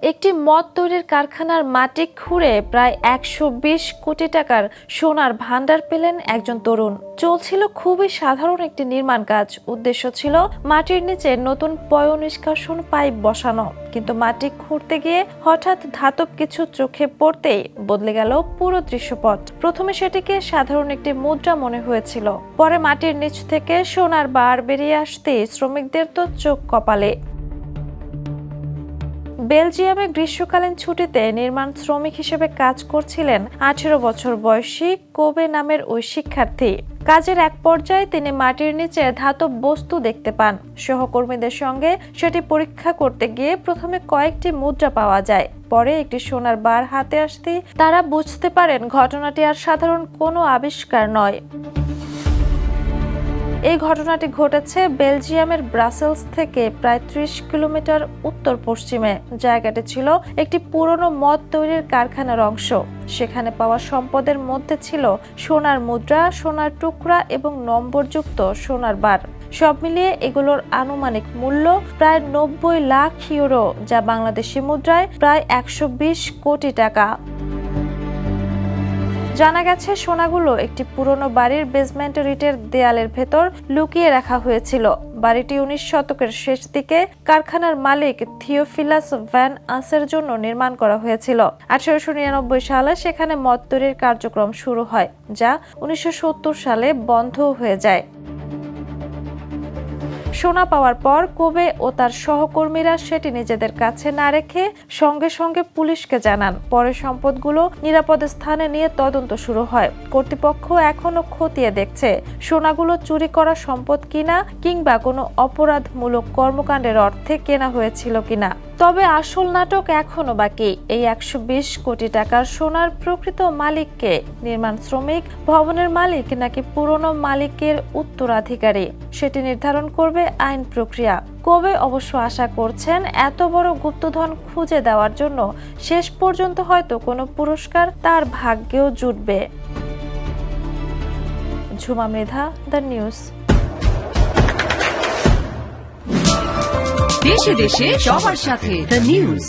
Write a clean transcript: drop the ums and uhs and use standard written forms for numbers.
একটি মদ তৈরির কারখানার মাটি খুঁড়ে প্রায় ১২০ কোটি টাকার সোনার ভান্ডার পেলেন একজন তরুণ। চলছিল খুবই সাধারণ একটি নির্মাণ কাজ। উদ্দেশ্য ছিল মাটির নিচে নতুন পয়ঃনিষ্কাশন পাইপ বসানো। কিন্তু মাটি খুঁড়তে গিয়ে হঠাৎ ধাতব কিছু চোখে পড়তেই বদলে গেল পুরো দৃশ্যপট। প্রথমে সেটিকে সাধারণ একটি মুদ্রা মনে হয়েছিল, পরে মাটির নিচ থেকে সোনার বার বেরিয়ে আসতেই শ্রমিকদের তো চোখ কপালে। বেলজিয়ামে গ্রীষ্মকালীন ছুটিতে নির্মাণ শ্রমিক হিসেবে কাজ করছিলেন ১৮ বছর বয়সী কোবে নামের ওই শিক্ষার্থী। কাজের এক পর্যায়ে তিনি মাটির নিচে ধাতব বস্তু দেখতে পান। সহকর্মীদের সঙ্গে সেটি পরীক্ষা করতে গিয়ে প্রথমে কয়েকটি মুদ্রা পাওয়া যায়, পরে একটি সোনার বার হাতে আসতেই তারা বুঝতে পারেন ঘটনাটি আর সাধারণ কোনো আবিষ্কার নয়। এই ঘটনাটি ঘটেছে বেলজিয়ামের ব্রাসেলস থেকে প্রায় ৩০ কিলোমিটার উত্তর পশ্চিমে। জায়গাটি ছিল একটি পুরনো মদ তৈরির কারখানার অংশ। সেখানে পাওয়া সম্পদের মধ্যে ছিল সোনার মুদ্রা, সোনার টুকরা এবং নম্বরযুক্ত সোনার বার। সব মিলিয়ে এগুলোর আনুমানিক মূল্য প্রায় ৯০ লাখ ইউরো, যা বাংলাদেশি মুদ্রায় প্রায় ১২০ কোটি টাকা। জানা গেছে সোনাগুলো একটি পুরনো বাড়ির বেসমেন্ট ইটের দেয়ালের ভেতর লুকিয়ে রাখা হয়েছিল। বাড়িটি ১৯ শতকের শেষ দিকে কারখানার মালিক থিওফিলাস ভ্যান আসের জন্য নির্মাণ করা হয়েছিল। ১৮৯৯ সালে সেখানে মদ তৈরির কার্যক্রম শুরু হয়, যা ১৯৭০ সালে বন্ধ হয়ে যায়। সোনা পাওয়ার পর কোবে ও তার সহকর্মীরা সেটি নিজেদের কাছে না রেখে সঙ্গে সঙ্গে পুলিশকে জানান। পরে সম্পদগুলো নিরাপদ স্থানে নিয়ে তদন্ত শুরু হয়। কর্তৃপক্ষ এখনো খতিয়ে দেখছে সোনাগুলো চুরি করা সম্পদ কিনা কিংবা কোনো অপরাধমূলক কর্মকাণ্ডের অর্থে কেনা হয়েছিল কিনা। তবে আসল নাটক এখনো বাকি। এই ১২০ কোটি টাকার সোনার প্রকৃত মালিককে? নির্মাণ শ্রমিক, ভবনের মালিক নাকি পুরনো মালিকের উত্তরাধিকারী? সেটি নির্ধারণ করবে আইন প্রক্রিয়া। কোবে অবশ্য আশা করছেন এত বড় গুপ্তধন খুঁজে দেওয়ার জন্য শেষ পর্যন্ত হয়তো কোনো পুরস্কার তার ভাগ্যেও জুটবে। Jhuma Mridha, the news. দেশে দেশে সবার সাথে দ্য নিউজ।